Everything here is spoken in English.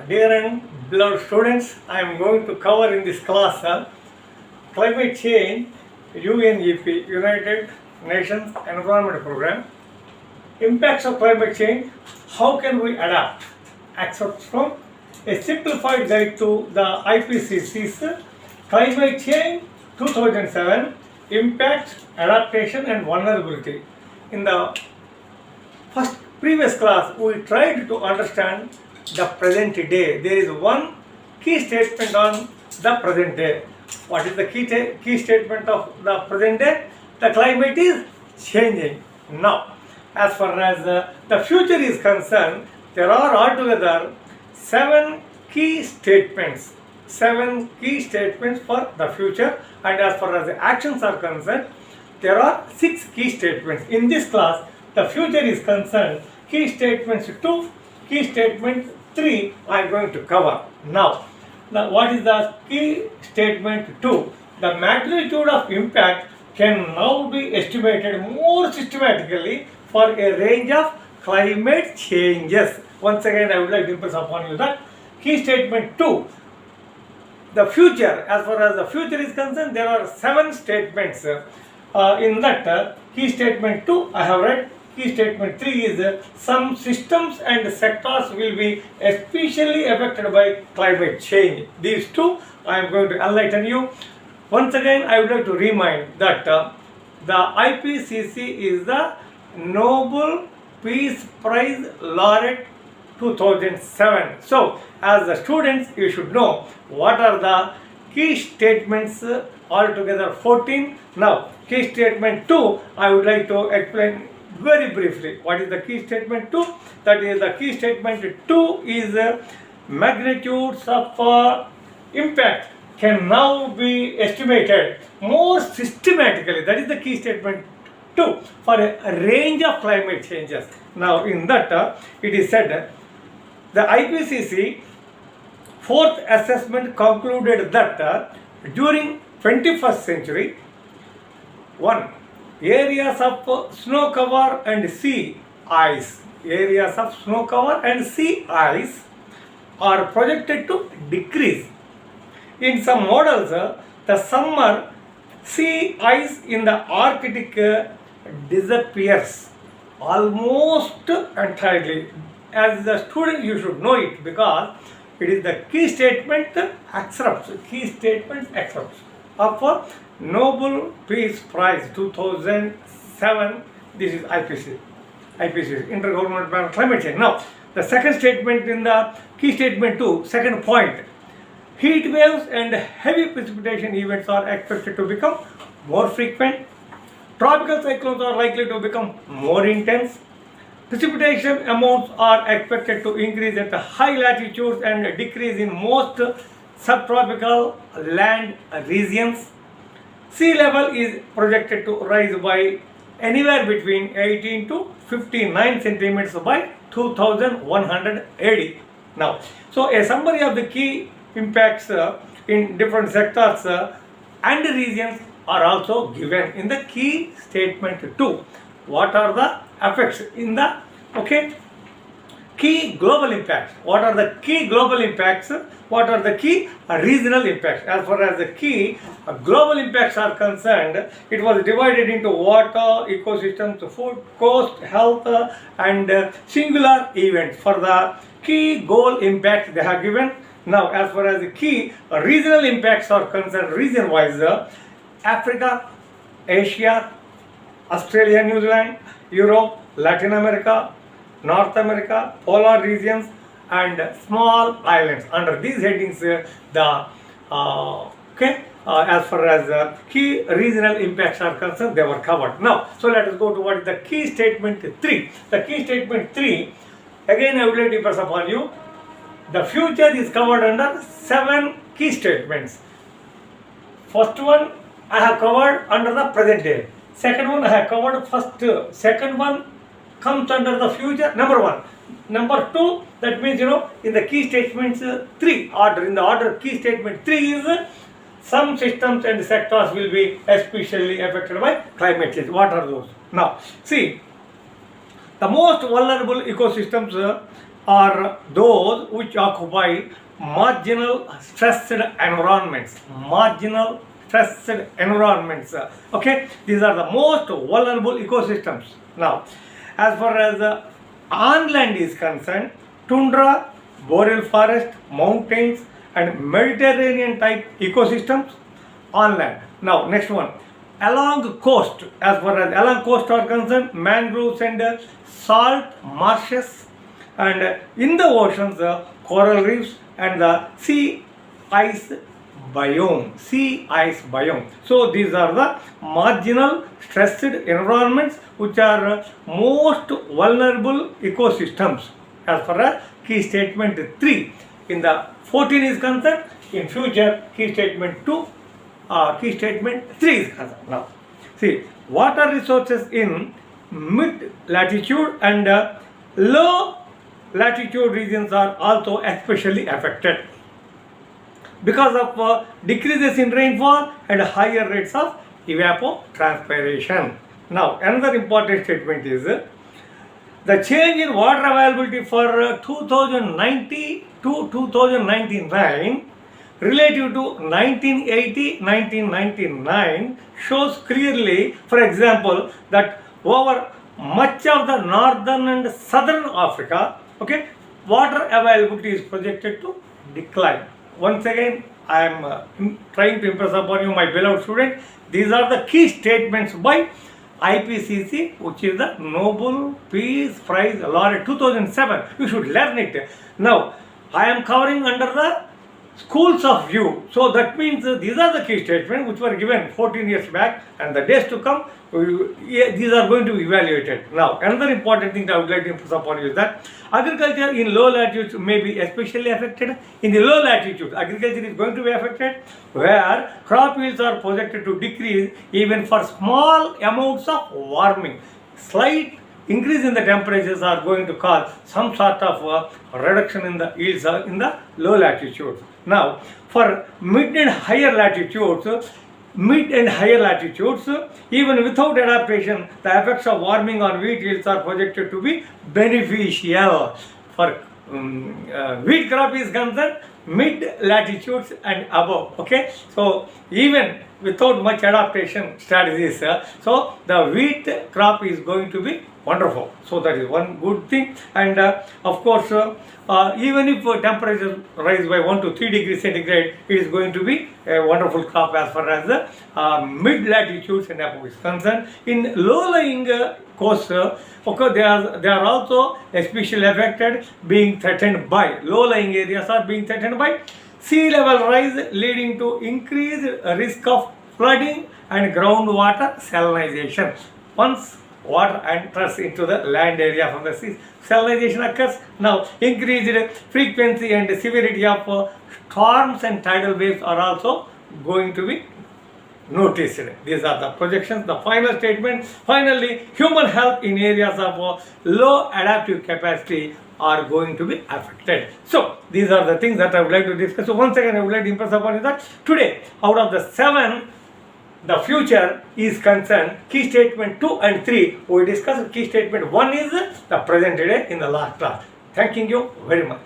Dear and beloved students, I am going to cover in this class climate change, UNEP, United Nations Environment Program, impacts of climate change, how can we adapt, excerpts from a simplified guide to the IPCC's Climate Change 2007, Impact, Adaptation and Vulnerability. In the previous class, we tried to understand the present day. There is one key statement on the present day. What is the key statement of the present day? The climate is changing. Now, as far as the future is concerned, there are altogether 7 key statements. 7 key statements for the future, and as far as the actions are concerned, there are 6 key statements. In this class, the future is concerned, key statements 2, key statement 3 I am going to cover. Now, what is the key statement 2? The magnitude of impact can now be estimated more systematically for a range of climate changes. Once again, I would like to impress upon you that key statement 2, the future, as far as the future is concerned, there are 7 statements. In that, key statement 2, I have read. Key statement 3 is some systems and sectors will be especially affected by climate change. These 2 I am going to enlighten you. Once again, I would like to remind that the IPCC is the Nobel Peace Prize laureate 2007. So, as the students, you should know what are the key statements, altogether 14. Now, key statement 2, I would like to explain very briefly. What is the key statement 2? That is, the key statement 2 is magnitudes of impact can now be estimated more systematically. That is the key statement 2 for a range of climate changes. Now, in that, it is said the IPCC fourth assessment concluded that during 21st century, 1. Areas of snow cover and sea ice. Areas of snow cover and sea ice are projected to decrease. In some models, the summer sea ice in the Arctic disappears almost entirely. As the student, you should know it because it is the key statement excerpts. Key statement excerpts of Nobel Peace Prize 2007. This is IPCC, Intergovernmental Panel on Climate Change. Now, the second statement in the key statement 2, second point, heat waves and heavy precipitation events are expected to become more frequent. Tropical cyclones are likely to become more intense. Precipitation amounts are expected to increase at high latitudes and decrease in most subtropical land regions. Sea level is projected to rise by anywhere between 18 to 59 centimeters by 2180. Now, so a summary of the key impacts in different sectors and regions are also given in the key statement 2. What are the effects in the key global impacts? What are the key global impacts? What are the key regional impacts? As far as the key global impacts are concerned, it was divided into water, ecosystems, food, coast, health, and singular events. For the key goal impacts they have given. Now, as far as the key regional impacts are concerned, region-wise, Africa, Asia, Australia, New Zealand, Europe, Latin America, North America, polar regions, and small islands. Under these headings, as far as key regional impacts are concerned, they were covered. Now, so let us go to what is the key statement 3. The key statement 3, again I would like to impress upon you, the future is covered under 7 key statements. First one I have covered under the present day. Second one I have covered first. Second one comes under the future, number 1. Number 2, that means, in the key statements 3 order, in the order key statement 3 is some systems and sectors will be especially affected by climate change. What are those? Now, see, the most vulnerable ecosystems are those which occupy marginal stressed environments. Marginal stressed environments. Okay, these are the most vulnerable ecosystems. Now, as far as on land is concerned, tundra, boreal forest, mountains, and Mediterranean type ecosystems on land. Now, next one. Along coast, as far as along coast are concerned, mangroves and salt marshes, and in the oceans, coral reefs and the sea ice biome. Sea ice biome. So these are the marginal stressed environments which are most vulnerable ecosystems as far as key statement 3 in the 14 is concerned. In future, key statement 2, key statement 3 is concerned. Now, see, water resources in mid latitude and low latitude regions are also especially affected because of decreases in rainfall and higher rates of evapotranspiration. Now, another important statement is the change in water availability for 2090 to 2099 relative to 1980-1999 shows clearly, for example, that over much of the northern and southern Africa, okay, water availability is projected to decline. Once again, I am trying to impress upon you, my beloved student, these are the key statements by IPCC, which is the Nobel Peace Prize Laureate 2007. You should learn it. Now, I am covering under the schools of view. So that means these are the key statements which were given 14 years back, and the days to come, these are going to be evaluated. Now, another important thing that I would like to impress upon you is that agriculture in low latitudes may be especially affected. In the low latitudes, agriculture is going to be affected, where crop yields are projected to decrease even for small amounts of warming. Slight increase in the temperatures are going to cause some sort of reduction in the yields in the low latitudes. Now, for mid and higher latitudes, even without adaptation, the effects of warming on wheat yields are projected to be beneficial. For wheat crop is concerned, mid latitudes and above. Okay, so even without much adaptation strategies, so the wheat crop is going to be wonderful. So that is one good thing. And of course, even if temperatures rise by 1 to 3 degrees centigrade, it is going to be a wonderful crop as far as the mid latitudes and above is concerned. In low-lying coasts, okay, they are also especially affected, being threatened by low-lying areas are being threatened by sea level rise, leading to increased risk of flooding and groundwater salinization. Once water enters into the land area from the sea, salinization occurs. Now, increased frequency and severity of storms and tidal waves are also going to be noticed. These are the projections. The final statement. Finally, human health in areas of low adaptive capacity are going to be affected. So, these are the things that I would like to discuss. So, once again, I would like to impress upon you that today, out of the 7, the future is concerned, key statement 2 and 3, we discussed. Key statement 1 is the present day in the last class. Thanking you very much.